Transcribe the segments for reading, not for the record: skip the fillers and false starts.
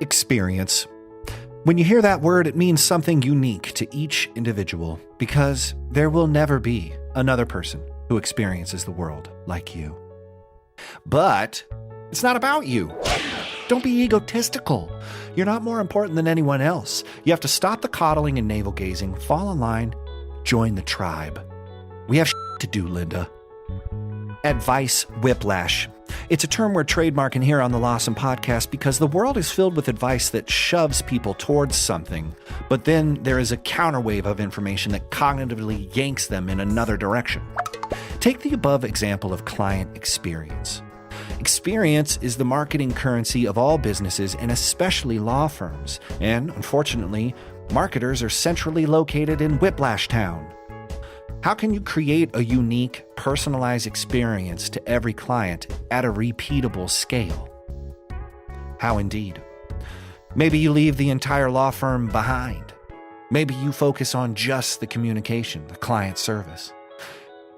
Experience. When you hear that word, it means something unique to each individual because there will never be another person who experiences the world like you. But it's not about you. Don't be egotistical. You're not more important than anyone else. You have to stop the coddling and navel-gazing, fall in line, join the tribe. We have to do, Linda. Advice whiplash. It's a term we're trademarking here on the Lawson podcast because the world is filled with advice that shoves people towards something, but then there is a counterwave of information that cognitively yanks them in another direction. Take the above example of client experience. Experience is the marketing currency of all businesses and especially law firms. And unfortunately, marketers are centrally located in Whiplash Town. How can you create a unique, personalized experience to every client at a repeatable scale? How indeed? Maybe you leave the entire law firm behind. Maybe you focus on just the communication, the client service.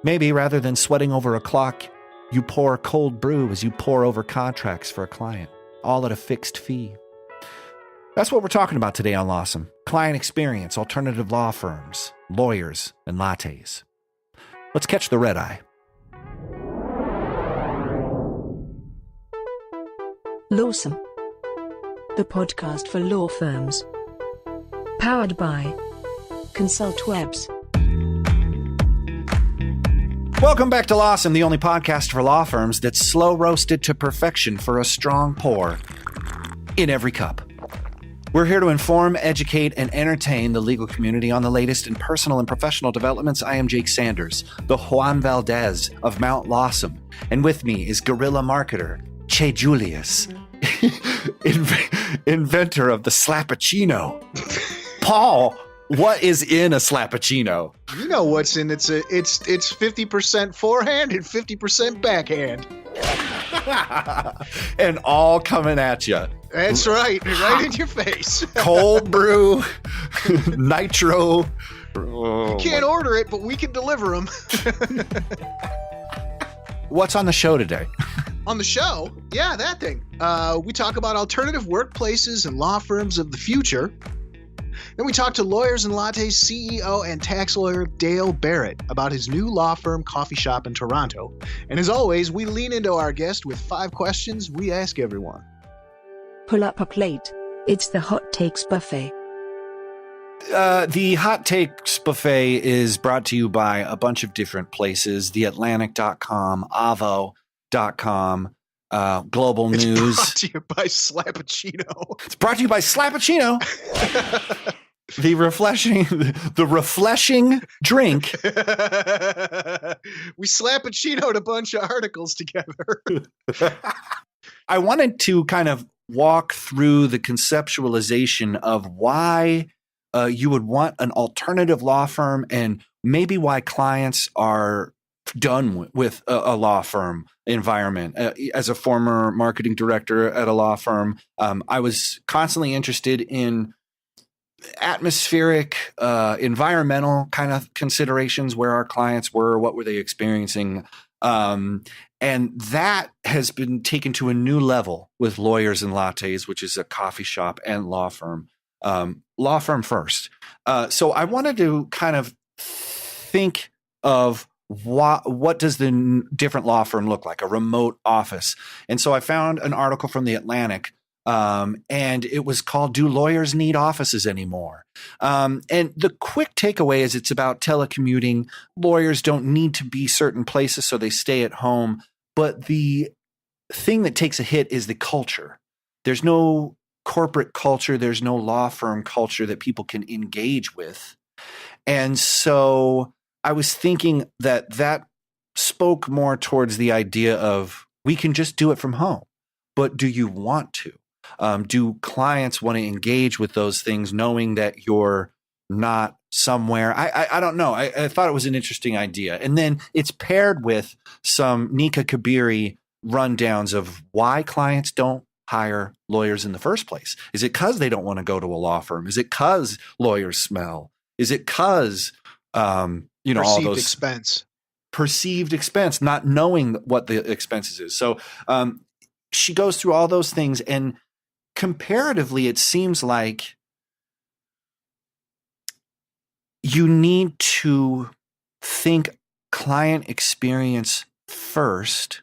Maybe rather than sweating over a clock, you pour cold brew as you pour over contracts for a client, all at a fixed fee. That's what we're talking about today on Lawson. Client experience, alternative law firms, lawyers, and lattes. Let's catch the red eye. Lawson, the podcast for law firms. Powered by ConsultWebs. Welcome back to Lawson, the only podcast for law firms that's slow roasted to perfection for a strong pour in every cup. We're here to inform, educate, and entertain the legal community on the latest in personal and professional developments. I am Jake Sanders, the Juan Valdez of Mount Lawson. And with me is guerrilla marketer Che Julius, inventor of the Slappuccino. Paul, what is in a Slappuccino? You know what's in it's 50% forehand and 50% backhand. And all coming at you. That's right in your face. Cold brew, nitro. You can't order it, but we can deliver them. What's on the show today? On the show? Yeah, that thing. We talk about alternative workplaces and law firms of the future. Then we talk to Lawyers and Lattes CEO and tax lawyer Dale Barrett about his new law firm coffee shop in Toronto. And as always, we lean into our guest with 5 questions we ask everyone. Pull up a plate. It's the Hot Takes Buffet. The Hot Takes Buffet is brought to you by a bunch of different places. TheAtlantic.com, Avo.com, Global News. It's brought to you by Slappuccino. It's brought to you by Slappuccino. The refreshing drink. We Slappuccino'd a bunch of articles together. I wanted to kind of walk through the conceptualization of why you would want an alternative law firm and maybe why clients are done with a law firm environment. As a former marketing director at a law firm, I was constantly interested in atmospheric, environmental kind of considerations, where our clients were, what were they experiencing. And that has been taken to a new level with Lawyers and Lattes, which is a coffee shop and law firm first. So I wanted to kind of think of what does the different law firm look like, a remote office. And so I found an article from The Atlantic, and it was called "Do Lawyers Need Offices Anymore?" And the quick takeaway is it's about telecommuting. Lawyers don't need to be certain places, so they stay at home. But the thing that takes a hit is the culture. There's no corporate culture. There's no law firm culture that people can engage with. And so I was thinking that spoke more towards the idea of we can just do it from home. But do you want to? Do clients want to engage with those things knowing that you're not somewhere? I don't know. I thought it was an interesting idea. And then it's paired with some Nika Kabiri rundowns of why clients don't hire lawyers in the first place. Is it because they don't want to go to a law firm? Is it because lawyers smell? Is it because, all those perceived expense, not knowing what the expenses is. So she goes through all those things and comparatively, it seems like you need to think client experience first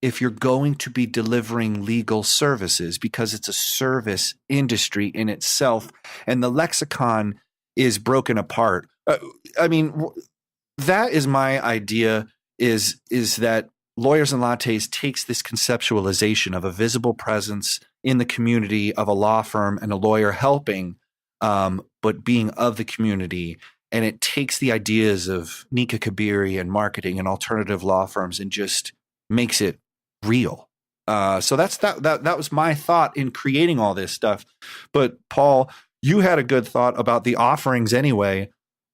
if you're going to be delivering legal services, because it's a service industry in itself, and the lexicon is broken apart. I mean, that is my idea, is that Lawyers and Lattes takes this conceptualization of a visible presence in the community of a law firm and a lawyer helping, but being of the community. And it takes the ideas of Nika Kabiri and marketing and alternative law firms and just makes it real. So that was my thought in creating all this stuff. But Paul, you had a good thought about the offerings anyway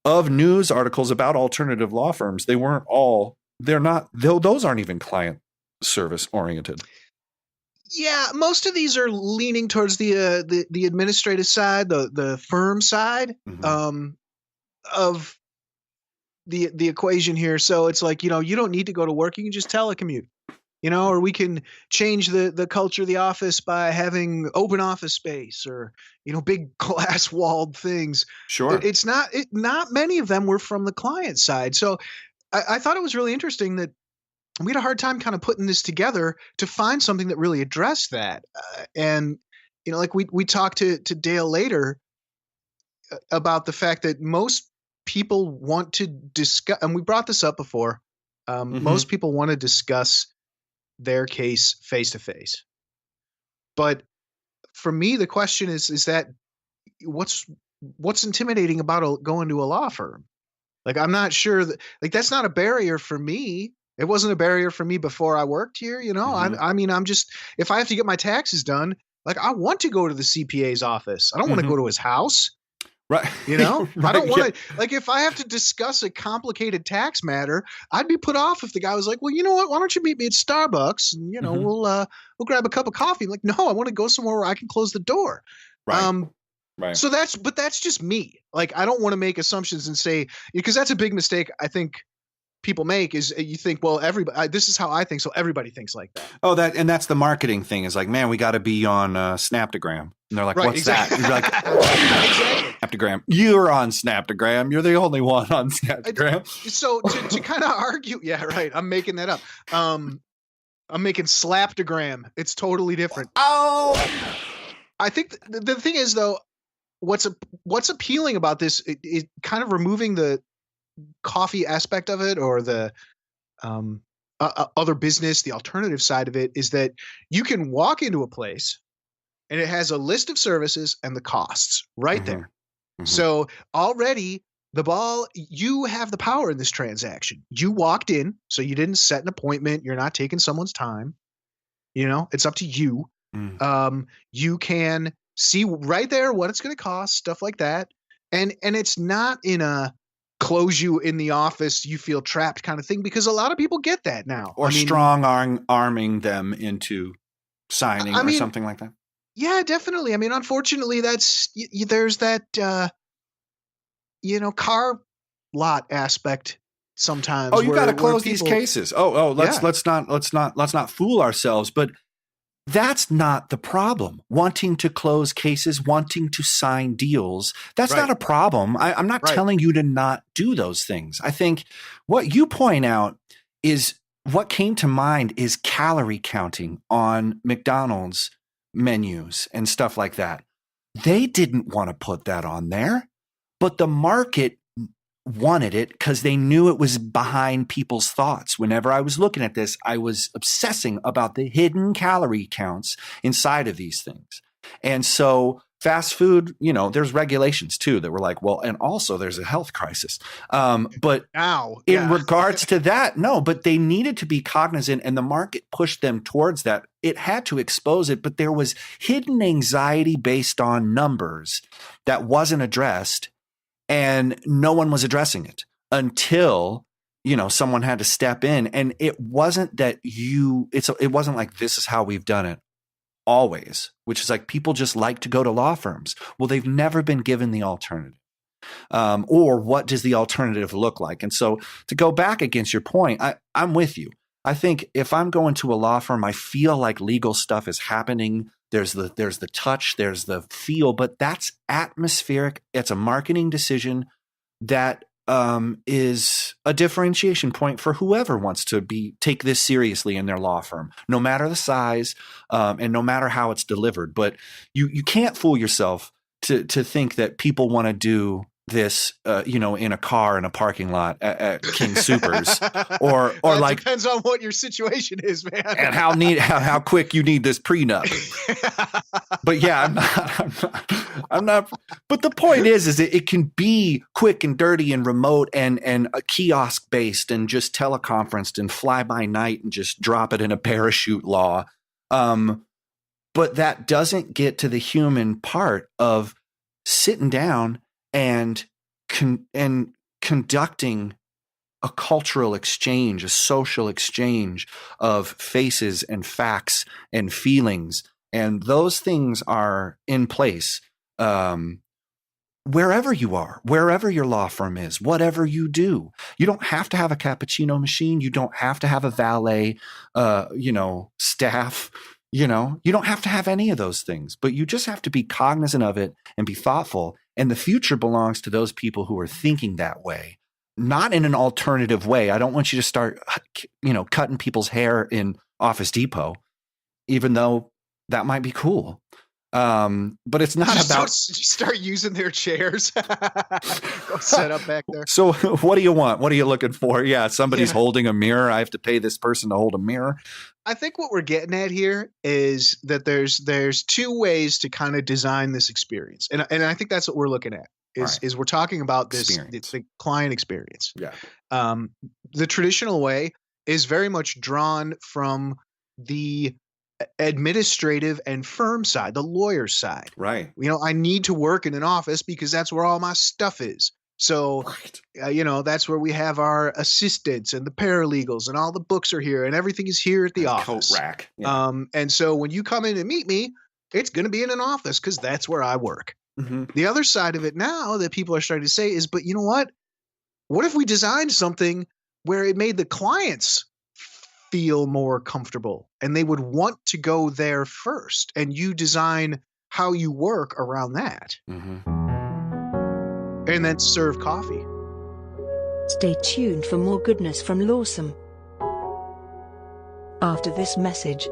of news articles about alternative law firms. Those aren't even client service oriented. Yeah, most of these are leaning towards the administrative side, the firm side of the equation here. So it's like, you don't need to go to work. You can just telecommute, or we can change the culture of the office by having open office space or, big glass walled things. Sure. Not many of them were from the client side. So I thought it was really interesting that we had a hard time kind of putting this together to find something that really addressed that. And, like we talked to Dale later about the fact that most people want to discuss, and we brought this up before, most people want to discuss their case face to face. But for me, the question is that what's intimidating about going to a law firm? Like, I'm not sure that, like, that's not a barrier for me. It wasn't a barrier for me before I worked here. I mean, I'm just, if I have to get my taxes done, like, I want to go to the CPA's office. I don't want to go to his house. Right. I don't want to, like, if I have to discuss a complicated tax matter, I'd be put off if the guy was like, well, you know what, why don't you meet me at Starbucks and, we'll grab a cup of coffee. I'm like, no, I want to go somewhere where I can close the door. Right. Right. So that's just me. Like, I don't want to make assumptions and say, because that's a big mistake I think people make, is you think, well, everybody, this is how I think, so everybody thinks like that. Oh, that's the marketing thing, is like, man, we got to be on Snaptogram. And they're like, right, what's exactly. that? You're like, exactly. Snaptogram. You're on Snaptogram. You're the only one on Snaptogram. So to kind of argue, yeah, right. I'm making that up. I'm making Slaptogram. It's totally different. Oh, I think the thing is, though, what's appealing about this, it kind of removing the coffee aspect of it, or the other business, the alternative side of it, is that you can walk into a place and it has a list of services and the costs right there. So already you have the power in this transaction. You walked in, so you didn't set an appointment. You're not taking someone's time. It's up to you. You can see right there what it's going to cost, stuff like that. And it's not in a close you in the office, you feel trapped kind of thing, because a lot of people get that now. Or strong arming them into signing or something like that. Yeah, definitely. I mean, unfortunately, there's that, car lot aspect sometimes. Oh, you got to close these cases. Let's not fool ourselves. But that's not the problem. Wanting to close cases, wanting to sign deals, that's not a problem. I'm not telling you to not do those things. I think what you point out is, what came to mind is calorie counting on McDonald's menus and stuff like that. They didn't want to put that on there, but the market wanted it because they knew it was behind people's thoughts. Whenever I was looking at this, I was obsessing about the hidden calorie counts inside of these things. And so fast food, there's regulations too that were like, well, and also there's a health crisis. But in regards to that, no, but they needed to be cognizant, and the market pushed them towards that. It had to expose it, but there was hidden anxiety based on numbers that wasn't addressed, and no one was addressing it until, someone had to step in. And it wasn't that it wasn't like, this is how we've done it always, which is like, people just like to go to law firms. Well, they've never been given the alternative. Or what does the alternative look like? And so, to go back against your point, I'm with you. I think if I'm going to a law firm, I feel like legal stuff is happening there's the touch, there's the feel, but that's atmospheric. It's a marketing decision that is a differentiation point for whoever wants to take this seriously in their law firm, no matter the size and no matter how it's delivered. But you can't fool yourself to think that people want to do this, in a car in a parking lot at King Supers, or like depends on what your situation is, man, and how quick you need this prenup. But yeah, I'm not. But the point is that it can be quick and dirty and remote and a kiosk based and just teleconferenced and fly by night and just drop it in a parachute law. But that doesn't get to the human part of sitting down and conducting a cultural exchange, a social exchange of faces and facts and feelings. And those things are in place wherever you are, wherever your law firm is, whatever you do. You don't have to have a cappuccino machine. You don't have to have a valet, staff. You don't have to have any of those things, but you just have to be cognizant of it and be thoughtful. And the future belongs to those people who are thinking that way, not in an alternative way. I don't want you to start, cutting people's hair in Office Depot, even though that might be cool. But it's not about start using their chairs. Go set up back there. So what do you want? What are you looking for? Yeah, somebody's holding a mirror. I have to pay this person to hold a mirror. I think what we're getting at here is that there's two ways to kind of design this experience. And I think that's what we're looking at is we're talking about this the client experience. Yeah. The traditional way is very much drawn from the administrative and firm side, the lawyer side. Right. I need to work in an office because that's where all my stuff is. So, that's where we have our assistants and the paralegals and all the books are here and everything is here at the office. Coat rack. Yeah. And so when you come in and meet me, it's going to be in an office because that's where I work. Mm-hmm. The other side of it now that people are starting to say is, but you know what? What if we designed something where it made the clients feel more comfortable and they would want to go there first, and you design how you work around that. Mm-hmm. And then serve coffee. Stay tuned for more goodness from Lawsome after this message.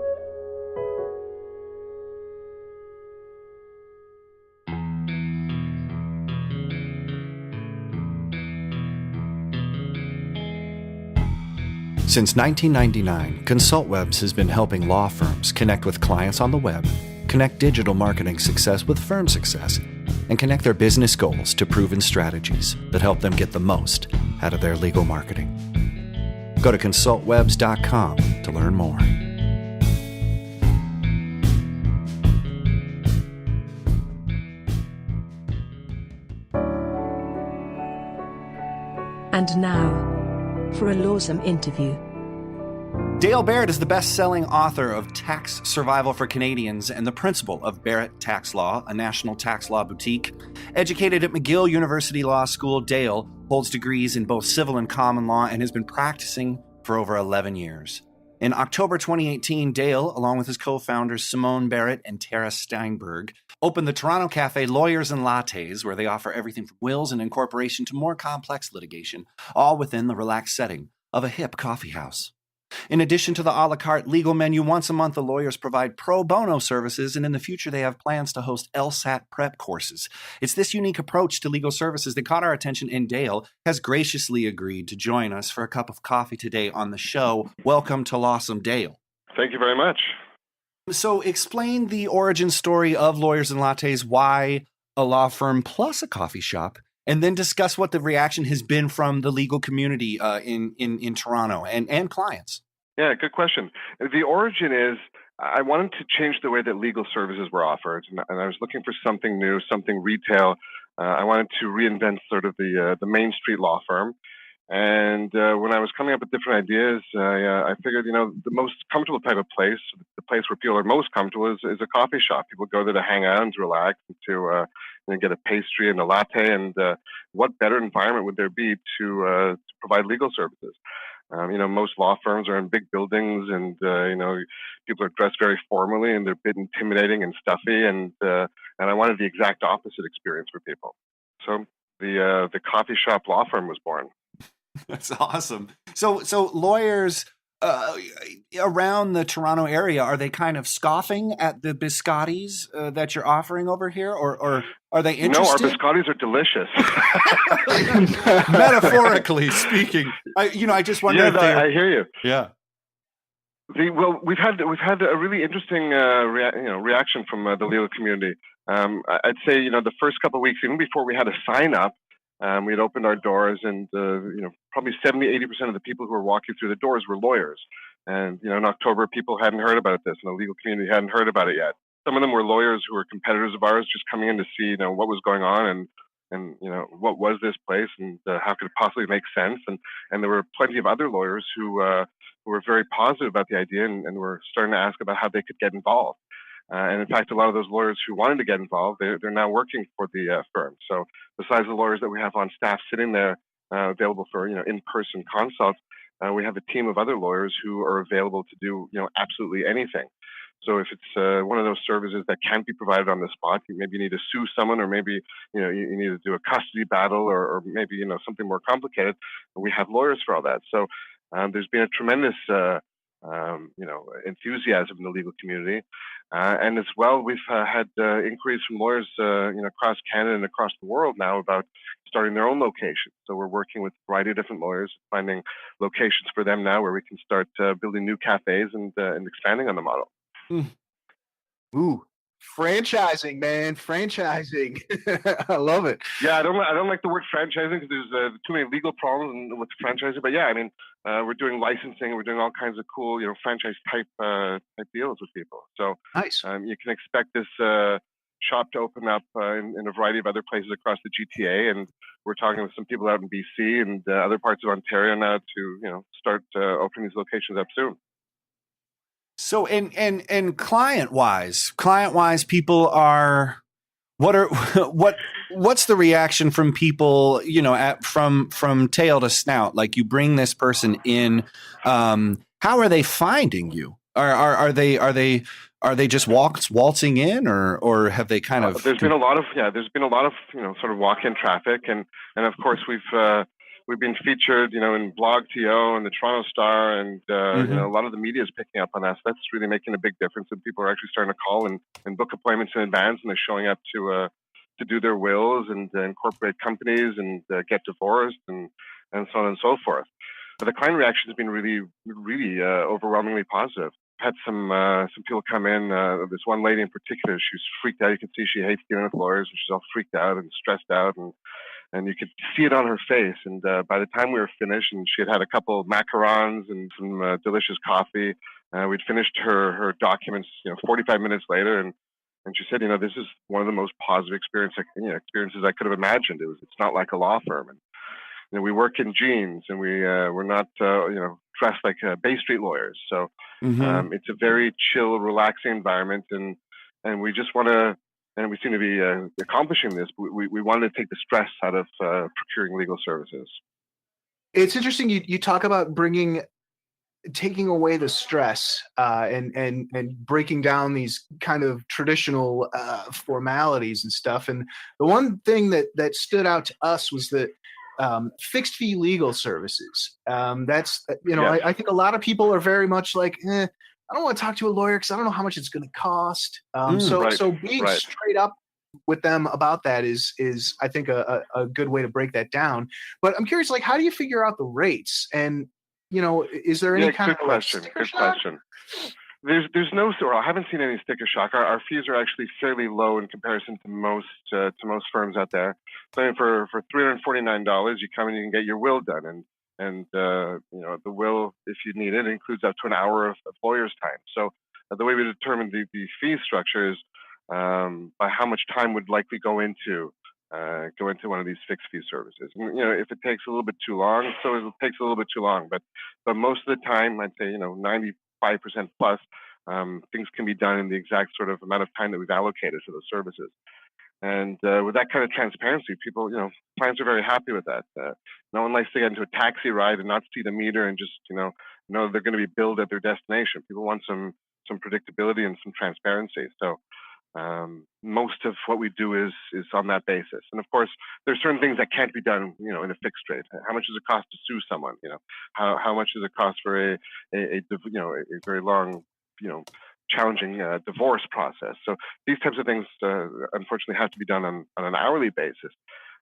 Since 1999, ConsultWebs has been helping law firms connect with clients on the web, connect digital marketing success with firm success, and connect their business goals to proven strategies that help them get the most out of their legal marketing. Go to consultwebs.com to learn more. And now, for a Lawsome interview. Dale Barrett is the best-selling author of Tax Survival for Canadians and the principal of Barrett Tax Law, a national tax law boutique. Educated at McGill University Law School, Dale holds degrees in both civil and common law and has been practicing for over 11 years. In October 2018, Dale, along with his co-founders Simone Barrett and Tara Steinberg, opened the Toronto cafe Lawyers and Lattes, where they offer everything from wills and incorporation to more complex litigation, all within the relaxed setting of a hip coffee house. In addition to the a la carte legal menu, once a month the lawyers provide pro bono services, and in the future they have plans to host LSAT prep courses. It's this unique approach to legal services that caught our attention, and Dale has graciously agreed to join us for a cup of coffee today on the show. Welcome to Lawsome, Dale. Thank you very much. So explain the origin story of Lawyers and Lattes, why a law firm plus a coffee shop, and then discuss what the reaction has been from the legal community in Toronto and clients. Yeah, good question. The origin is I wanted to change the way that legal services were offered, and I was looking for something new, something retail. I wanted to reinvent sort of the Main Street law firm. And when I was coming up with different ideas, I figured, the most comfortable type of place, the place where people are most comfortable is a coffee shop. People go there to hang out and to relax and to get a pastry and a latte. And what better environment would there be to provide legal services? Most law firms are in big buildings, and people are dressed very formally, and they're a bit intimidating and stuffy. And I wanted the exact opposite experience for people. So the coffee shop law firm was born. That's awesome. So lawyers around the Toronto area, are they kind of scoffing at the biscottis that you're offering over here, or are they interested? No, our biscottis are delicious. Metaphorically speaking, I just wonder if I hear you. Yeah. We've had a really interesting reaction from the legal community. I'd say the first couple of weeks, even before we had a sign up, we had opened our doors, and probably 70-80% of the people who were walking through the doors were lawyers. And in October, people hadn't heard about this, and the legal community hadn't heard about it yet. Some of them were lawyers who were competitors of ours, just coming in to see what was going on, and what was this place, and how could it possibly make sense. And there were plenty of other lawyers who were very positive about the idea, and were starting to ask about how they could get involved. And in fact, a lot of those lawyers who wanted to get involved, they're now working for the firm. So besides the lawyers that we have on staff sitting there available for in-person consults, we have a team of other lawyers who are available to do absolutely anything. So if it's one of those services that can't be provided on the spot, maybe you need to sue someone, or maybe you need to do a custody battle, or maybe something more complicated, we have lawyers for all that. So there's been a tremendous enthusiasm in the legal community, and as well, we've had inquiries from lawyers across Canada and across the world now about starting their own locations. So we're working with a variety of different lawyers, finding locations for them now where we can start building new cafes and expanding on the model. Ooh, franchising, man, franchising. I love it. Yeah, I don't like the word franchising because there's too many legal problems with franchising. But yeah, I mean, we're doing licensing, we're doing all kinds of cool, franchise type deals with people. So nice. You can expect this shop to open up in a variety of other places across the GTA, and we're talking with some people out in BC and other parts of Ontario now to start opening these locations up soon. So and client wise, people are what's the reaction from people, from tail to snout? Like, you bring this person in, how are they finding you? Are they just waltzing in, or have they kind of? There's been a lot of sort of walk-in traffic, and of course we've been featured, in Blog TO and the Toronto Star, and a lot of the media is picking up on us. That's really making a big difference, and people are actually starting to call and book appointments in advance, and they're showing up to do their wills and incorporate companies and get divorced and so on and so forth. But the client reaction has been really, really overwhelmingly positive. Had some people come in. This one lady in particular, she's freaked out. You can see she hates dealing with lawyers, and she's all freaked out and stressed out, and you could see it on her face. And by the time we were finished, and she had a couple of macarons and some delicious coffee, we'd finished her documents 45 minutes later, and she said, this is one of the most positive experiences I could have imagined. It's not like a law firm, and we work in jeans, and we're not dressed like Bay Street lawyers. So it's a very chill, relaxing environment, and we just want to. And we seem to be accomplishing this. We wanted to take the stress out of procuring legal services. It's interesting you talk about taking away the stress and breaking down these kind of traditional formalities and stuff. And the one thing that stood out to us was that fixed fee legal services. That's Yes. I think a lot of people are very much like, I don't want to talk to a lawyer because I don't know how much it's going to cost. So being straight up with them about that is I think a good way to break that down. But I'm curious, like, how do you figure out the rates? And is there any kind of question? Good question. There's no sort. I haven't seen any sticker shock. Our fees are actually fairly low in comparison to most firms out there. So for $349, you come and you can get your will done, and the will, if you need it, includes up to an hour of lawyer's time. So the way we determine the fee structure is by how much time would likely go into one of these fixed fee services. And, if it takes a little bit too long, so it takes a little bit too long. But most of the time, I'd say 95% plus, things can be done in the exact sort of amount of time that we've allocated for those services. And with that kind of transparency, people, clients are very happy with that. No one likes to get into a taxi ride and not see the meter and just, know they're going to be billed at their destination. People want some predictability and some transparency. So most of what we do is on that basis. And of course, there's certain things that can't be done, in a fixed rate. How much does it cost to sue someone? How much does it cost for a very long, challenging divorce process? So these types of things, unfortunately, have to be done on an hourly basis.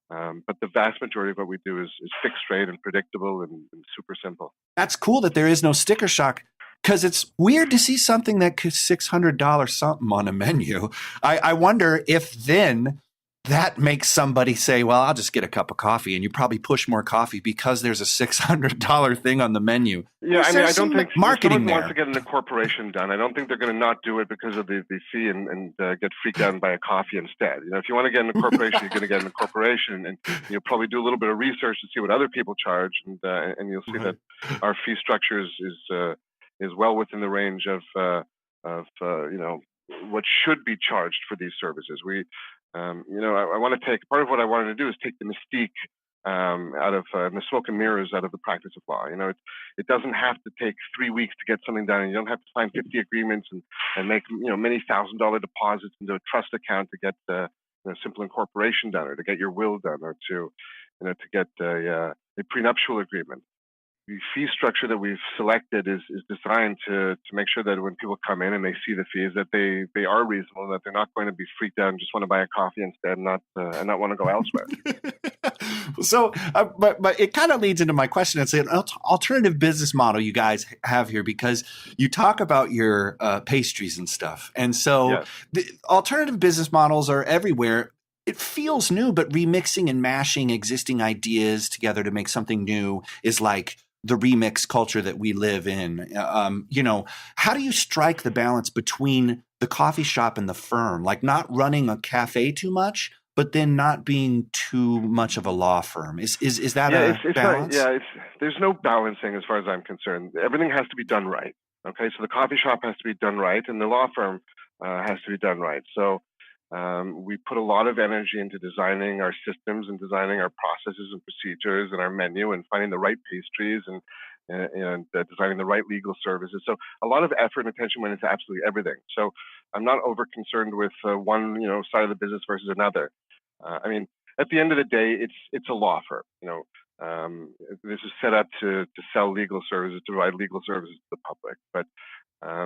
But the vast majority of what we do is fixed rate and predictable and super simple. That's cool that there is no sticker shock, because it's weird to see something that costs $600 something on a menu. I wonder if then that makes somebody say, well, I'll just get a cup of coffee, and you probably push more coffee because there's a $600 thing on the menu. Yeah, I don't think marketing if someone wants to get an incorporation done, I don't think they're going to not do it because of the fee and get freaked out and buy a coffee instead. If you want to get an incorporation, you're going to get an incorporation, and you'll probably do a little bit of research to see what other people charge, and you'll see that our fee structure is well within the range of what should be charged for these services. I want to take part of what I wanted to do is take the mystique out of and the smoke and mirrors out of the practice of law. It doesn't have to take 3 weeks to get something done, and you don't have to sign 50 agreements and make many $1,000 deposits into a trust account to get simple incorporation done, or to get your will done, or to get a prenuptial agreement. The fee structure that we've selected is designed to make sure that when people come in and they see the fees, that they are reasonable, that they're not going to be freaked out and just want to buy a coffee instead and not want to go elsewhere. So, but it kind of leads into my question. It's an alternative business model you guys have here, because you talk about your pastries and stuff. And so Yes. The alternative business models are everywhere. It feels new, but remixing and mashing existing ideas together to make something new is like the remix culture that we live in. How do you strike the balance between the coffee shop and the firm? Like not running a cafe too much, but then not being too much of a law firm. Is that a balance? There's no balancing as far as I'm concerned. Everything has to be done right. Okay, so the coffee shop has to be done right, and the law firm has to be done right. So we put a lot of energy into designing our systems and designing our processes and procedures and our menu and finding the right pastries and designing the right legal services. So a lot of effort and attention went into absolutely everything. So I'm not over concerned with one side of the business versus another. At the end of the day, it's a law firm. This is set up to sell legal services, to provide legal services to the public. But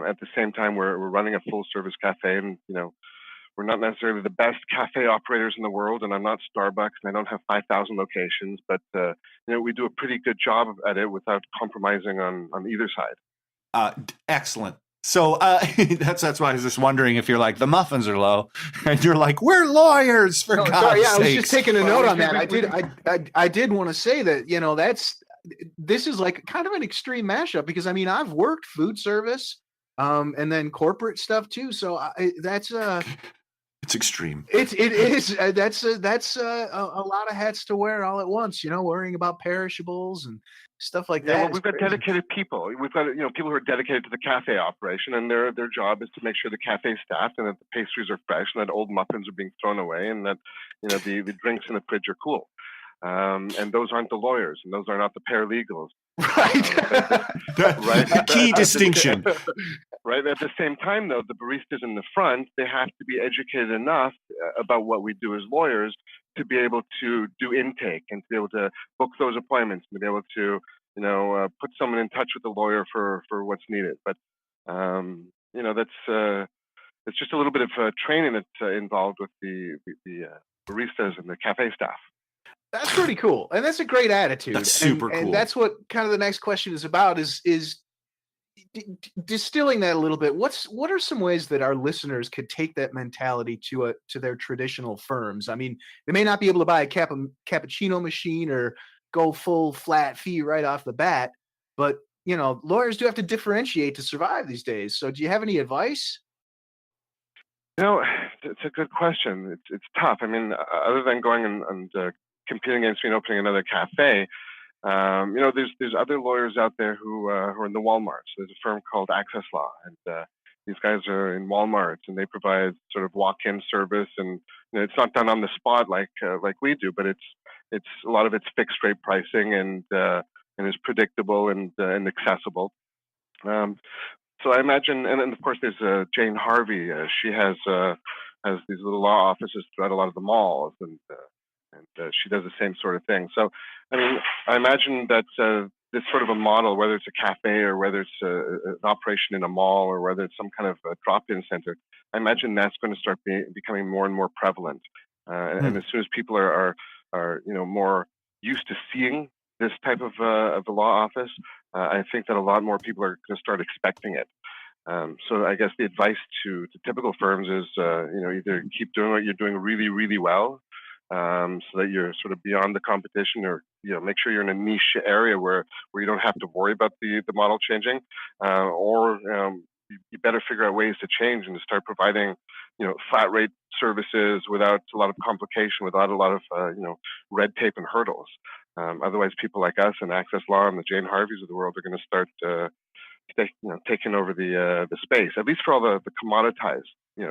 at the same time, we're running a full service cafe, and we're not necessarily the best cafe operators in the world, and I'm not Starbucks, and I don't have 5,000 locations, but we do a pretty good job at it without compromising on either side. Excellent. So that's why I was just wondering if you're like, the muffins are low, and you're like, we're lawyers, for God's sakes. I was just taking a note on that. I did want to say that this is like kind of an extreme mashup, because I've worked food service and then corporate stuff too. So that's it's extreme. It is. That's a lot of hats to wear all at once. Worrying about perishables and stuff like that. Well, we've got dedicated people. We've got people who are dedicated to the cafe operation, and their job is to make sure the cafe is staffed and that the pastries are fresh and that old muffins are being thrown away and that the drinks in the fridge are cool. And those aren't the lawyers, and those are not the paralegals. Right. The key distinction. Right. At the same time, though, the baristas in the front, they have to be educated enough about what we do as lawyers to be able to do intake and to be able to book those appointments and to be able to, put someone in touch with the lawyer for what's needed. But, it's just a little bit of training that's involved with the baristas and the cafe staff. That's pretty cool. And that's a great attitude. That's super cool. And that's what kind of the next question is about, is distilling that a little bit. What are some ways that our listeners could take that mentality to their traditional firms? They may not be able to buy a cappuccino machine or go full flat fee right off the bat, but lawyers do have to differentiate to survive these days. So do you have any advice? It's a good question. It's tough. Other than going and competing against me and opening another cafe, there's other lawyers out there who are in the Walmarts. There's a firm called Access Law, and These guys are in Walmart, and they provide sort of walk-in service, and it's not done on the spot like we do, but it's a lot of it's fixed rate pricing and is predictable and accessible. So I imagine, and then of course there's Jane Harvey. She has these little law offices throughout a lot of the malls, and she does the same sort of thing. So, I mean, I imagine that this sort of a model, whether it's a cafe or whether it's an operation in a mall or whether it's some kind of a drop-in center, I imagine that's going to start becoming more and more prevalent. And as soon as people are more used to seeing this type of a law office, I think that a lot more people are going to start expecting it. So I guess the advice to typical firms is, either keep doing what you're doing really, really well, so that you're sort of beyond the competition, or make sure you're in a niche area where you don't have to worry about the model changing, or you better figure out ways to change and to start providing flat rate services without a lot of complication, without a lot of red tape and hurdles. Otherwise, people like us and Access Law and the Jane Harveys of the world are going to start taking over the space, at least for all the commoditized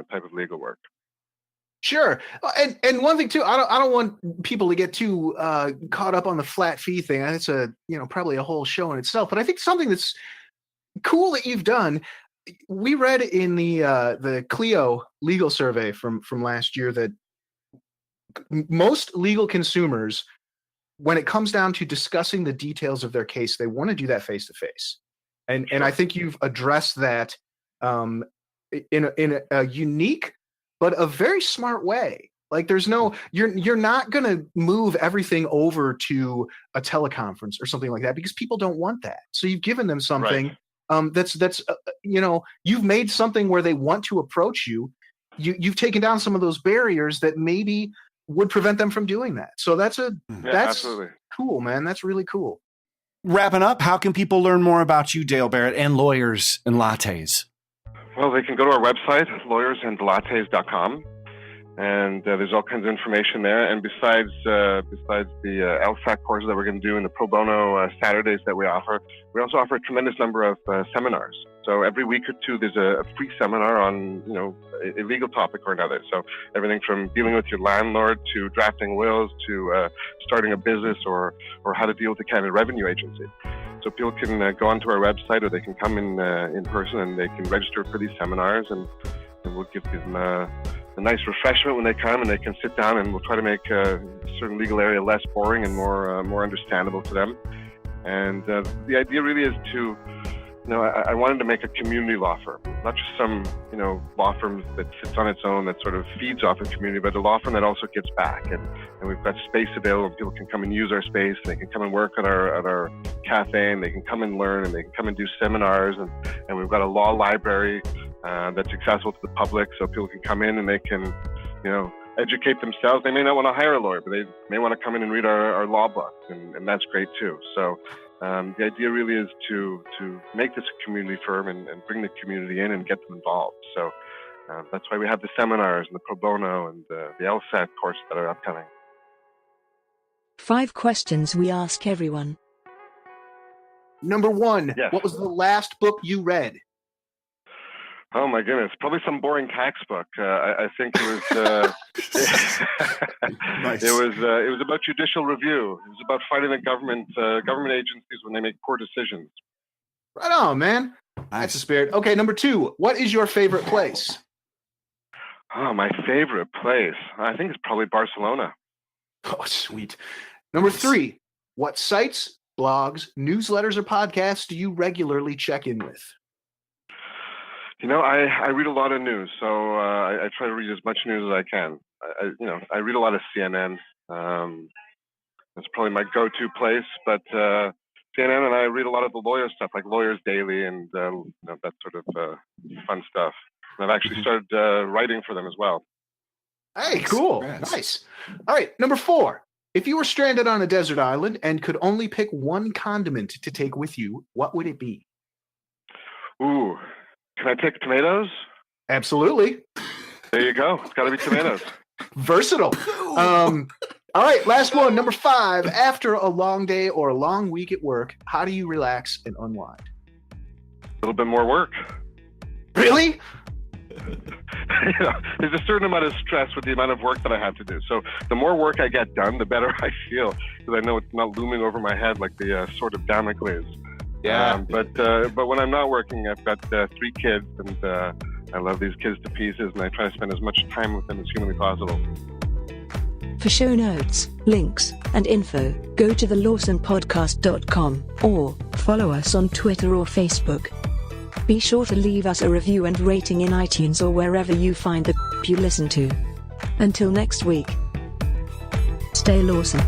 type of legal work. Sure. And one thing too, I don't want people to get too caught up on the flat fee thing. It's probably a whole show in itself. But I think something that's cool that you've done. We read in the Clio legal survey from last year that most legal consumers, when it comes down to discussing the details of their case, they want to do that face to face. And I think you've addressed that in a unique but a very smart way. Like there's you're not going to move everything over to a teleconference or something like that, because people don't want that. So you've given them something that's you've made something where they want to approach you. You've taken down some of those barriers that maybe would prevent them from doing that. So that's absolutely cool, man. That's really cool. Wrapping up, how can people learn more about you, Dale Barrett, and Lawyers and Lattes? Well, they can go to our website, lawyersandlattes.com, and there's all kinds of information there. And besides the LSAT courses that we're going to do and the pro bono Saturdays that we offer, we also offer a tremendous number of seminars. So every week or two, there's a free seminar on a legal topic or another. So everything from dealing with your landlord to drafting wills to starting a business or how to deal with the Canada Revenue Agency. So people can go onto our website, or they can come in person, and they can register for these seminars, and we'll give them a nice refreshment when they come, and they can sit down, and we'll try to make a certain legal area less boring and more understandable to them. And the idea really is to, I wanted to make a community law firm, not just some, law firm that sits on its own that sort of feeds off the community, but a law firm that also gives back. And we've got space available. People can come and use our space. And they can come and work at our cafe, and they can come and learn, and they can come and do seminars. And we've got a law library that's accessible to the public, so people can come in and they can, educate themselves. They may not want to hire a lawyer, but they may want to come in and read our law book, and that's great too. So the idea really is to make this a community firm and bring the community in and get them involved. So that's why we have the seminars and the pro bono and the LSAT courses that are upcoming. 5 questions we ask everyone. Number 1, yes. What was the last book you read? Oh my goodness, probably some boring tax book. I think it was. Nice. It was about judicial review. It was about fighting the government agencies when they make poor decisions. Right on, man. That's the spirit. Okay, number 2, what is your favorite place? Oh, my favorite place. I think it's probably Barcelona. Oh, sweet. Number 3, what sites, blogs, newsletters, or podcasts do you regularly check in with? I read a lot of news, so I try to read as much news as I can. I read a lot of CNN. That's probably my go-to place, but CNN, and I read a lot of the lawyer stuff, like Lawyers Daily and that sort of fun stuff. And I've actually started writing for them as well. Hey, cool. Congrats. Nice. All right, number 4. If you were stranded on a desert island and could only pick one condiment to take with you, what would it be? Ooh. Can I pick tomatoes? Absolutely. There you go. It's got to be tomatoes. Versatile. All right, last one. Number 5. After a long day or a long week at work, how do you relax and unwind? A little bit more work. Really? There's a certain amount of stress with the amount of work that I have to do. So the more work I get done, the better I feel, because I know it's not looming over my head like the sword of Damocles. Yeah. But when I'm not working, I've got 3 kids, and I love these kids to pieces, and I try to spend as much time with them as humanly possible. For show notes, links, and info, go to thelawsonpodcast.com or follow us on Twitter or Facebook. Be sure to leave us a review and rating in iTunes or wherever you find the you listen to. Until next week, stay Lawson.